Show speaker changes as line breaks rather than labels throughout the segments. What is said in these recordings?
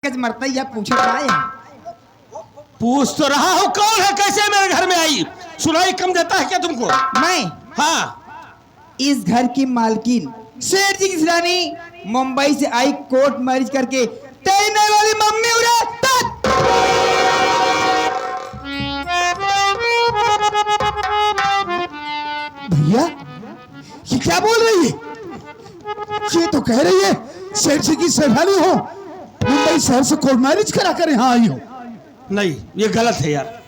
मरता ही आप पूछे रहा है।
पूछ तो रहा हूँ कौन है, कैसे मेरे घर में आई? सुनाई कम देता है क्या तुमको?
मैं
हाँ,
इस घर की मालकिन सेठ जी की रानी मुंबई से आई कोर्ट मैरिज करके तैरने वाली मम्मी उड़ा
भैया ये क्या बोल रही है? ये तो कह रही है सेठ जी की सेठानी हो, मुंबई शहर से कोर्ट मैरिज करा कर यहाँ आई हो।
नहीं ये गलत है यार,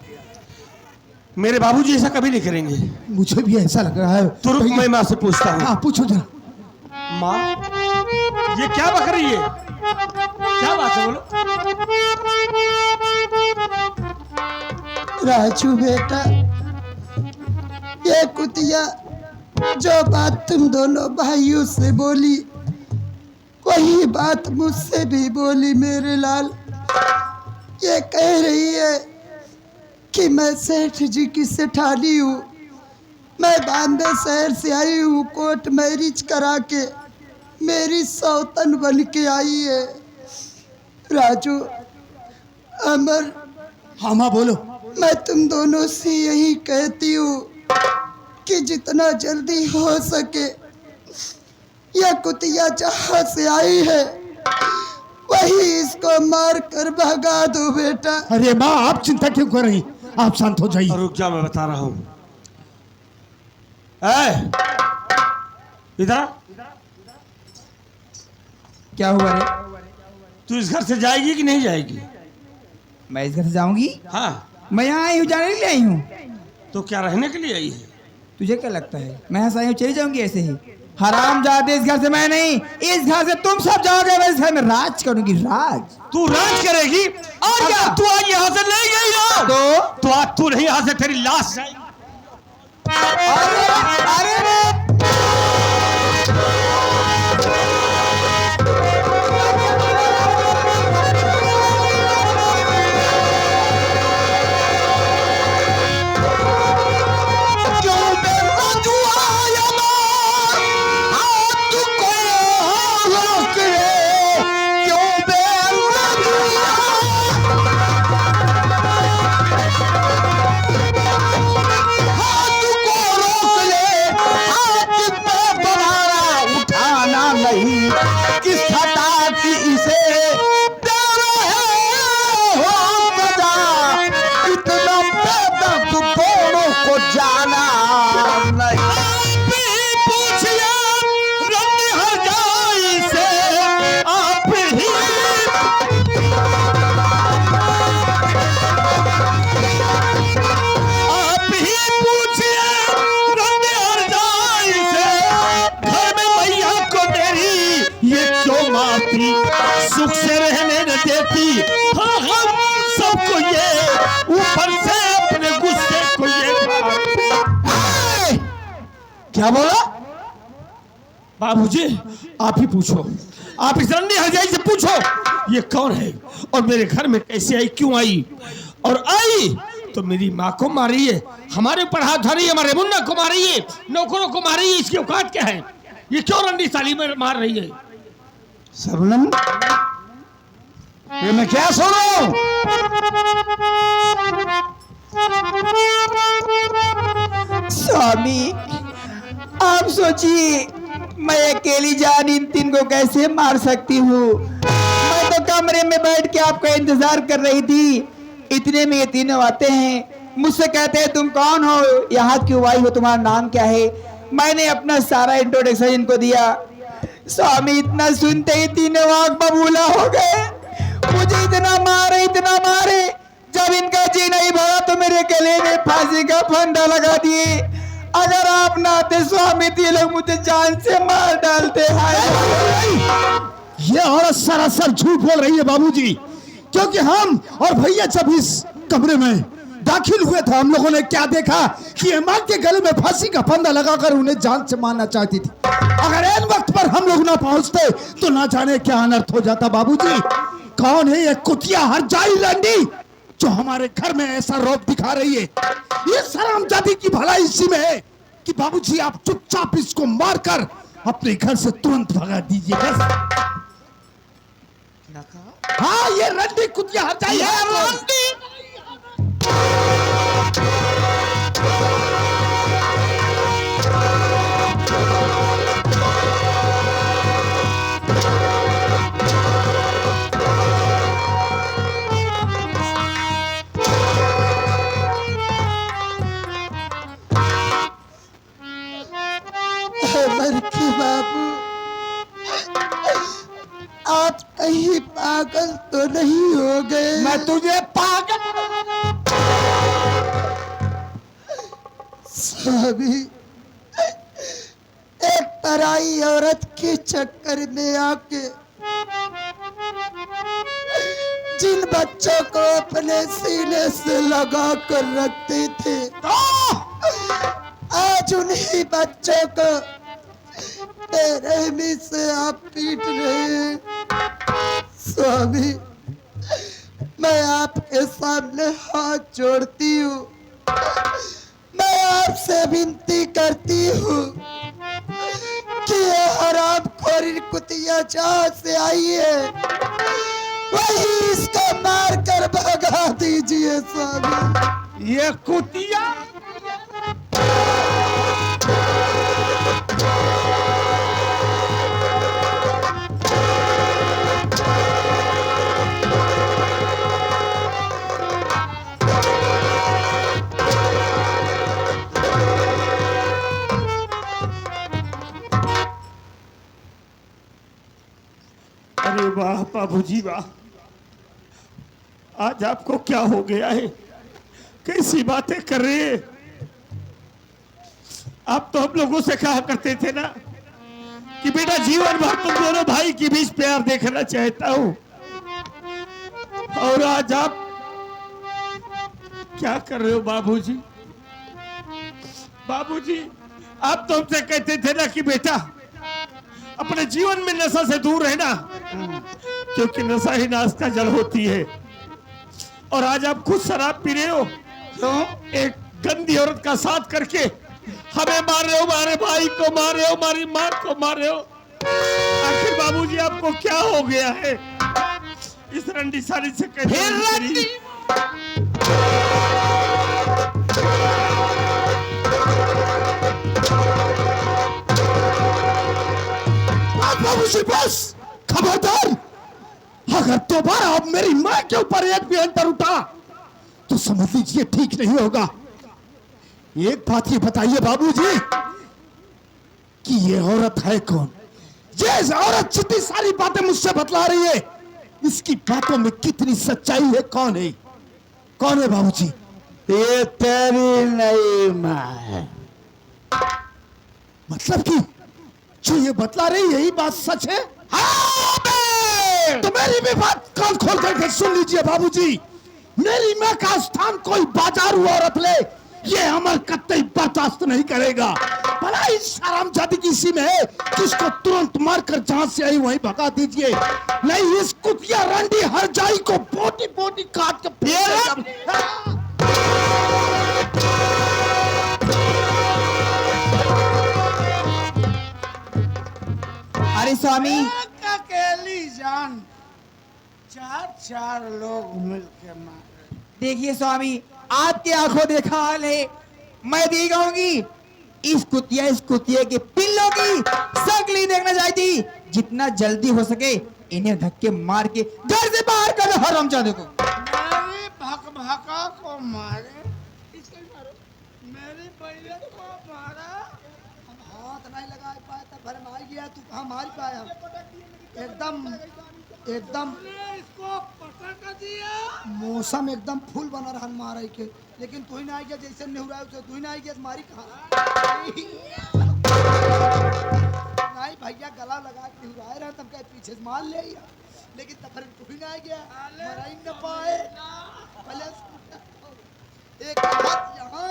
मेरे बाबूजी ऐसा कभी नहीं करेंगे।
मुझे भी ऐसा लग रहा है।
तो रुक, मैं माँ से पूछता हूँ।
हाँ पूछो जरा।
माँ ये क्या बक रही है, क्या बात है बोलो।
राजू बेटा, ये कुतिया जो बात तुम दोनों भाइयों से बोली वही बात मुझसे भी बोली मेरे लाल। ये कह रही है कि मैं सेठ जी की सेठानी हूँ, मैं बॉम्बे शहर से आई हूँ कोर्ट मैरिज करा के, मेरी सौतन बन के आई है। राजू अमर,
हाँ माँ बोलो।
मैं तुम दोनों से यही कहती हूँ कि जितना जल्दी हो सके यह कुतिया जहाँ से आई है वही इसको मार कर भगा दो बेटा।
अरे माँ आप चिंता क्यों कर रही, आप शांत हो जाइए।
रुक जा, मैं बता रहा हूँ। इधर
क्या हुआ रे?
तू इस घर से जाएगी कि नहीं जाएगी?
मैं इस घर से जाऊंगी?
हाँ,
मैं यहाँ आई हूँ, जाने के लिए आई हूँ।
तो क्या रहने के लिए आई है?
तुझे क्या लगता है मैं यहाँ से आई हूँ चली जाऊंगी ऐसे ही? हराम जाते, इस घर से मैं नहीं, इस घर से तुम सब जाओगे। मैं इस घर में राज करूंगी, राज।
तू राज करेगी? और क्या तू आज यहाँ से ले गई हो तो आज तू नहीं, यहाँ से तेरी लाश जाएगी।
अरे
सुख से रहने न देती। हाँ हम सबको ये ऊपर से अपने गुस्से को ये
क्या बोला?
बाबूजी आप ही पूछो, आप इस रंडी हरजाई से पूछो ये कौन है और मेरे घर में कैसे आई, क्यों आई, और आई तो मेरी माँ को मारी है, हमारे ऊपर हाथ धरी है, हमारे मुन्ना को मारी है, नौकरों को मारी है। इसकी औकात क्या है? ये क्यों रंडी साली में मार रही है?
सरनम ये मैं क्या सुन रहा हूँ?
स्वामी आप सोचिए, मैं अकेली जान इन तीन को कैसे मार सकती हूँ? मैं तो कमरे में बैठ के आपका इंतजार कर रही थी, इतने में ये तीनों आते हैं, मुझसे कहते हैं तुम कौन हो, यहाँ क्यों आई हो, तुम्हारा नाम क्या है? मैंने अपना सारा इंट्रोडक्शन इनको दिया। स्वामी इतना सुनते ही तीनों आंख बबूला हो गए, मुझे इतना मारे, जब इनका जी नहीं भरा तो मेरे गले में फांसी का फंदा लगा दिए। अगर आप ना आते स्वामी तो ये लोग मुझे जान से मार डालते हैं।
ये औरत सरासर झूठ बोल रही है बाबूजी, क्योंकि हम और भैया जब इस कमरे में दाखिल हुए थे हम लोगों ने क्या देखा कि ये मां के गले में फांसी का फंदा लगाकर उन्हें जान से मारना चाहती थी। अगर इन वक्त पर हम लोग ना पहुंचते तो ना जाने क्या अनर्थ हो जाता। बाबूजी कौन है ये कुतिया हरजाई लंडी जो हमारे घर में ऐसा रौब दिखा रही है? ये सरामजादी की भलाई इसी में है कि बाबूजी आप चुपचाप इसको मारकर अपने घर से तुरंत भगा दीजिए। बस
क्या कहा?
हाँ ये रंडी कुतिया हटाई
ये
है
रंडी
लड़की बाबू, आप कहीं पागल तो नहीं हो गए?
मैं तुझे पागल
स्वामी, एक पराई औरत के चक्कर में आके जिन बच्चों को अपने सीने से लगा कर रखते थे, आज उन्हीं बच्चों को बेरहमी से आप पीट रहे हैं। स्वामी, मैं आपके सामने हाथ जोड़ती हूँ, मैं आपसे विनती करती हूँ कि ये हरामखोरी कुतिया जहाँ से आई है वही इसको मार कर भगा दीजिए स्वामी।
ये कुतिया अरे वाह बाबूजी वाह, आज आपको क्या हो गया है? कैसी बातें कर रहे हैं? आप तो हम लोगों से कहा करते थे ना कि बेटा जीवन भर तुम दोनों भाई के बीच प्यार देखना चाहता हूं, और आज आप क्या कर रहे हो बाबूजी? बाबूजी, आप तो हमसे कहते थे ना कि बेटा अपने जीवन में नशा से दूर रहना, क्योंकि नशा ही नाश का जल होती है। और आज आप खुद शराब पी रहे हो, तो एक गंदी औरत का साथ करके हमें मार रहे हो, हमारे भाई को मार रहे हो, हमारी मां को मार रहे हो। आखिर बाबूजी आपको क्या हो गया है? इस रंडी सारी से कहते
बाबूजी बस खबरदार, अगर दोबारा अब मेरी मां के ऊपर एक भी अंतर उठा तो समझ लीजिए ठीक नहीं होगा। एक बात ये बताइए बाबूजी कि ये औरत है कौन? ये औरत जितनी सारी बातें मुझसे बतला रही है, इसकी बातों में कितनी सच्चाई है? कौन है? कौन है बाबूजी?
ये तेरी नई माँ है।
मतलब कि जो ये बतला रही यही बात सच है? हाँ, तो मेरी भी बात कान खोल करके सुन लीजिए बाबूजी। मेरी मां का स्थान कोई बाजारू औरत ले, ये अमल कतई बर्दाश्त नहीं करेगा। भला इस हरामजादी की इसी में है कि इसको तुरंत मारकर जहां से आई वहीं भगा दीजिए, नहीं इस कुतिया रंडी हरजाई को बोटी बोटी काट के फेंक देगा।
अरे स्वामी,
अकेली जान चार लोग मिलके मारे।
देखिए स्वामी, आपकी आंखों देखा हाल है, मैं देख आऊंगी इस कुतिया के पिल्लों की शक्ल देखना चाहती। जितना जल्दी हो सके इन्हें धक्के मार के घर से बाहर कर दो हरामजादे को।
मेरी भका को मारे, इसको मारो, मेरी बहन को मारा।
हम हाथ नहीं लगा पाए तब भर में आ गया, तू कहाँ मार पाया? एकदम
इसको पकड़ दिया।
मौसम एकदम फूल बना रहा मारे के, लेकिन तू ही ना आ गया, जैसे नेहुरा तू ही ना आ गया, मारी कहाँ? नहीं भैया, गला लगा के नेहुराए रहे तब कहे पीछे से मार ले, लेकिन तब फिर तू ही ना आ गया, मरा ही न पाए। पहले एक हाथ यहाँ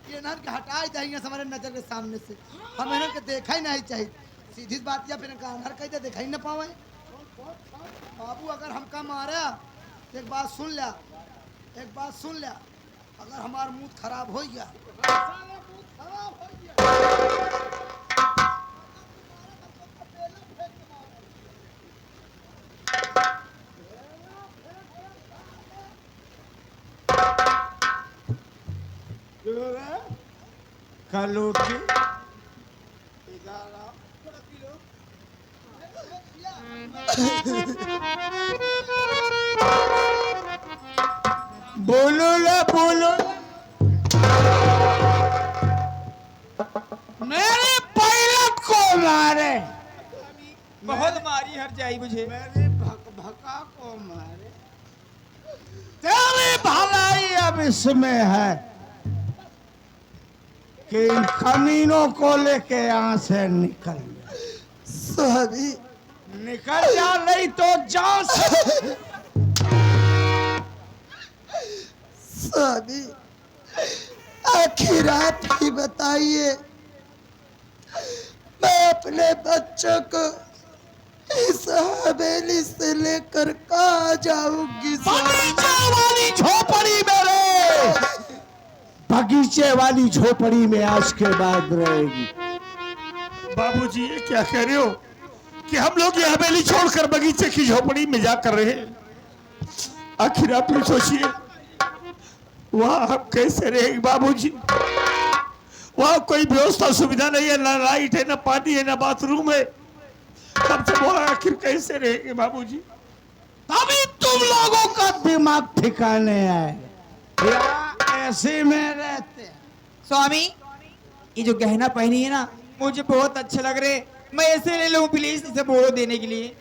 ये नहर के हटाए जाएंगे हमारे नजर के सामने से, हम इन्हें के देखा ही नहीं चाहिए। सीधी बात या फिर इनका अनहर कहते देखा ही न पावे। बाबू अगर हमका मारा, एक बात सुन लिया, अगर हमारा मुंह खराब हो गया,
बोलो रे कलूटी इधर आओ बोलो रे बोलो मेरे पायलट को मारे
बहुत मारी हर जाई मुझे।
मेरे भका को मारे तेरी भलाई अब इसमें है कि इन कमीनों को लेके यहाँ से निकल जा।
स्वामी
निकल जा नहीं तो जान से
स्वामी आखिर आप ही बताइए मैं अपने बच्चों को इस हवेली से लेकर कहाँ जाऊंगी स्वामी?
बगीचे वाली झोपड़ी में रहे, बगीचे वाली झोपड़ी में आज के बाद रहेगी।
बाबूजी ये क्या कह रहे हो कि हम लोग ये हवेली छोड़कर बगीचे की झोपड़ी में जाकर रहे? आखिर आप ये सोचिए वहां हम कैसे रहेंगे बाबूजी? वहां कोई व्यवस्था सुविधा नहीं है, ना लाइट है, ना पानी है, ना बाथरूम है। हम सब वहां आखिर कैसे रहेंगे बाबूजी?
तभी तुम लोगों का दिमाग ठिकाने आए ऐसे में रहते हैं।
स्वामी ये जो गहना पहनी है ना मुझे बहुत अच्छे लग रहे, मैं ऐसे ले लूं प्लीज इसे बोलो देने के लिए।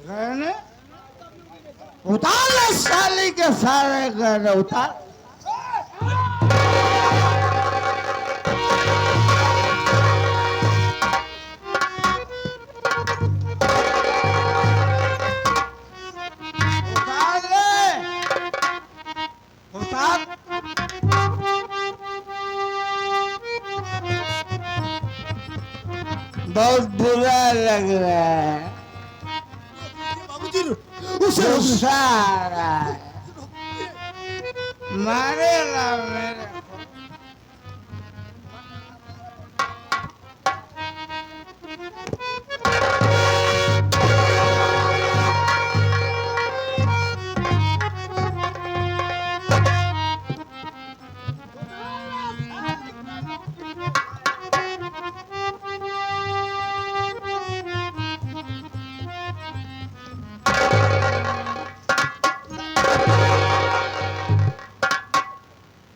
गहने उतार ले साली के सारे गहने उतार। उतार ले उतार। बहुत बुरा लग रहा है,
बाबूजी उसे
गुस्सा आ रहा है, मारेगा मेरे को।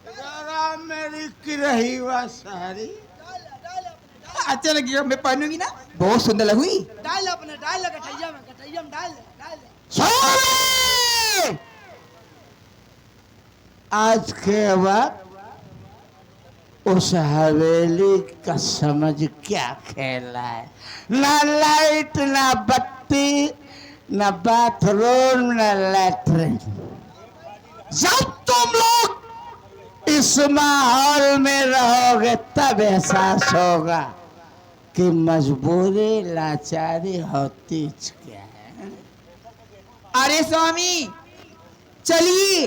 जरा मेरी की रही वह सारी
अच्छा लगी मैं पहनूंगी ना, बहुत सुंदर लगूगी।
डाल अपने डाल गठैया में डाल
सोनी! आज के बाद उस हवेली का समझ क्या खेला है? ना लाइट, ना बत्ती, ना बाथरूम, ना लैट्रिन। जब तुम लोग इस माहौल में रहोगे तब एहसास होगा कि मजबूरी लाचारी होती क्या है।
अरे स्वामी चलिए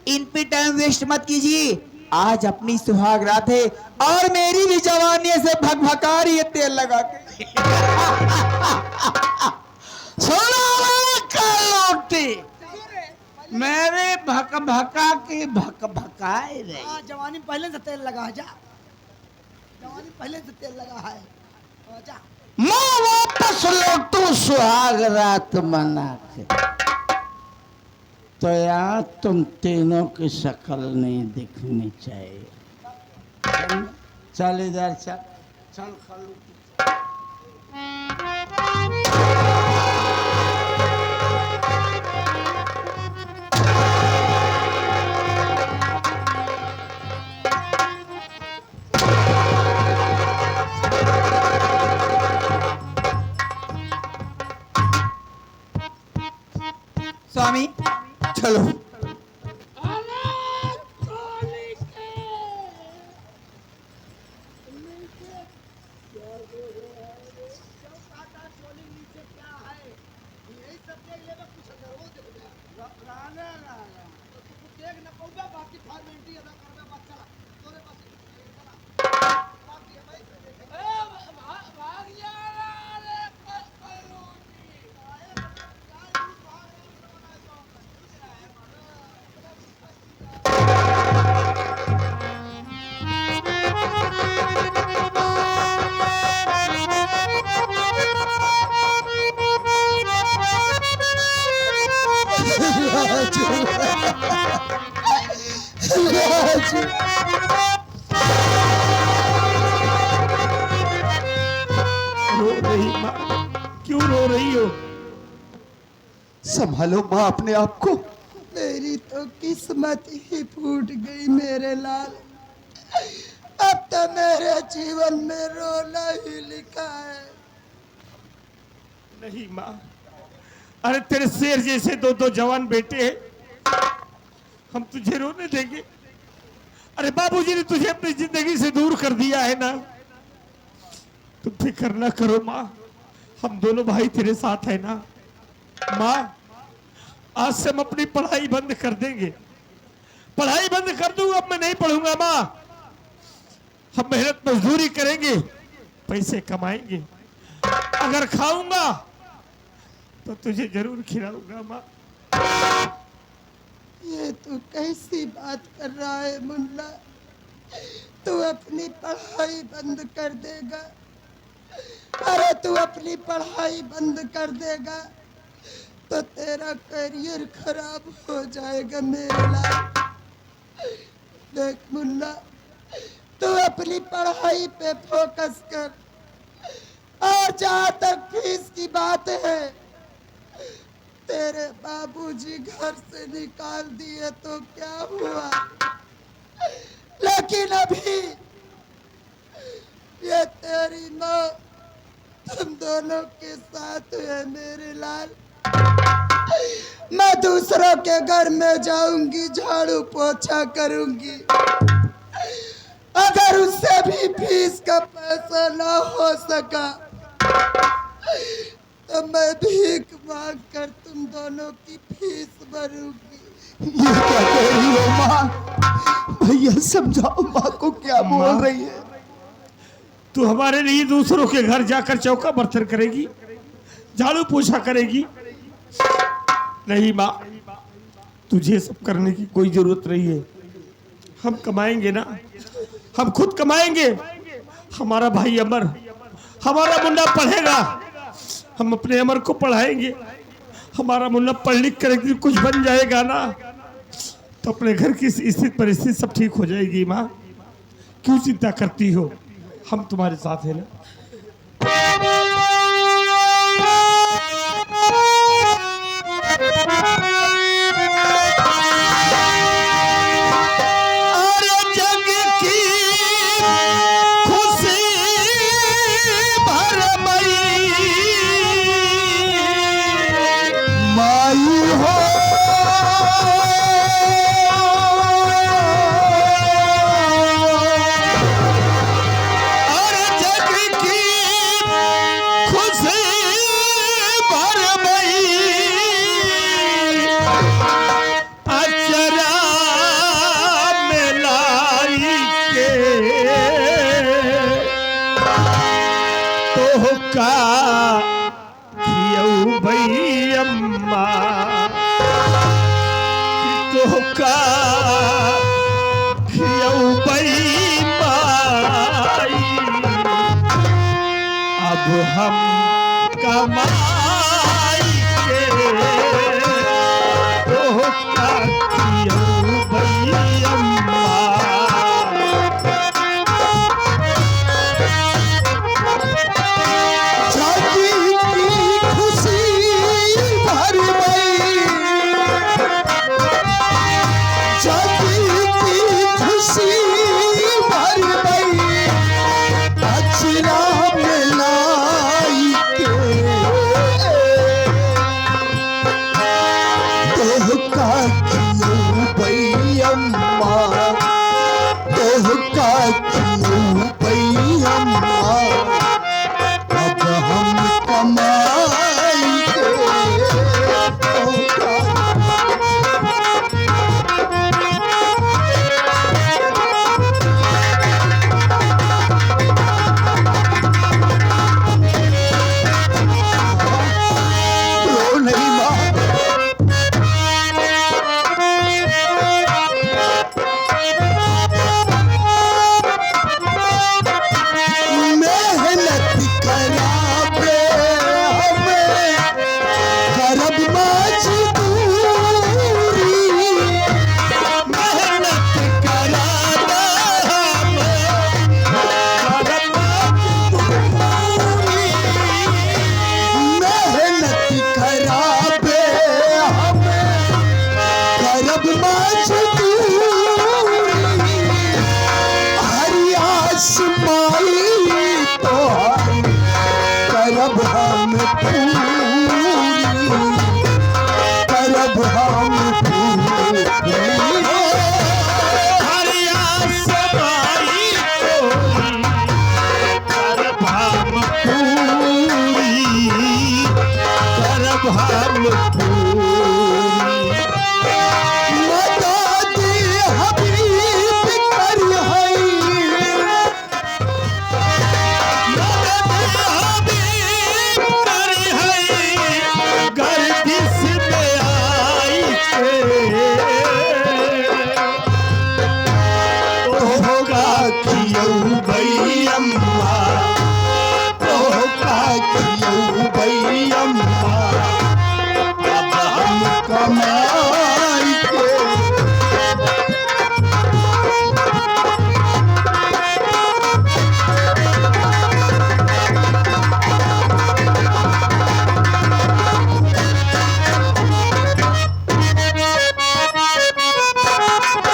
इन पे टाइम वेस्ट मत कीजिए, आज अपनी सुहाग रात है और मेरी भी जवानी से भकभका रही है तेल लगा के।
सुनो लौटी मेरे भक भका की भक भकाए रही।
जवानी पहले से तेल लगा जा, जवानी पहले से तेल लगा है जा।
मैं वापस लौटू सुहाग रात मना के तो यहाँ तुम तीनों की शक्ल नहीं दिखनी चाहिए। चल इधर चल चल खलू।
स्वामी चलो।
राजू राजू
रो रही माँ, क्यों रो रही हो?
संभालो माँ अपने आप को।
मेरी तो किस्मत ही फूट गई मेरे लाल। अब तो मेरे जीवन में रोना ही लिखा है।
नहीं माँ, अरे तेरे शेर जैसे दो दो जवान बेटे हैं, हम तुझे रोने देंगे? अरे बाबूजी ने तुझे अपनी जिंदगी से दूर कर दिया है ना। तुम फिक्र ना करो माँ, हम दोनों भाई तेरे साथ है ना। माँ, आज से हम अपनी पढ़ाई बंद कर देंगे। पढ़ाई बंद कर दूंगा, अब मैं नहीं पढ़ूंगा माँ। हम मेहनत मजदूरी करेंगे, पैसे कमाएंगे। अगर खाऊंगा तो तुझे जरूर खिलाऊंगा माँ।
ये तू कैसी बात कर रहा है मुन्ना? तू अपनी पढ़ाई बंद कर देगा? अरे तू अपनी पढ़ाई बंद कर देगा तो तेरा करियर खराब हो जाएगा मेरे लाल। देख मुन्ना, तू अपनी पढ़ाई पे फोकस कर। और जहाँ तक फीस की बात है, तेरे बाबूजी घर से निकाल दिए तो क्या हुआ, लेकिन अभी ये तेरी माँ तुम दोनों के साथ है मेरे लाल। मैं दूसरों के घर में जाऊंगी, झाड़ू पोछा करूंगी। अगर उससे भी फीस का पैसा ना हो सका तो मैं भीख मांग कर तुम दोनों की फीस भरूंगी।
ये क्या कह रही हो माँ? भैया समझाओ माँ को, क्या बोल रही है?
तू हमारे लिए दूसरों के घर जाकर चौका बर्तन करेगी, झाड़ू पोछा करेगी? नहीं माँ, तुझे सब करने की कोई जरूरत नहीं है। हम कमाएंगे ना, हम खुद कमाएंगे। हमारा भाई अमर, हमारा मुन्ना पढ़ेगा, हम अपने अमर को पढ़ाएंगे। हमारा मुन्ना पढ़ लिख कर एक दिन कुछ बन जाएगा ना, तो अपने घर की स्थिति परिस्थिति सब ठीक हो जाएगी। माँ, क्यों चिंता करती हो? हम तुम्हारे साथ हैं ना। हम कमाई के
अचरा मिलाई के छुप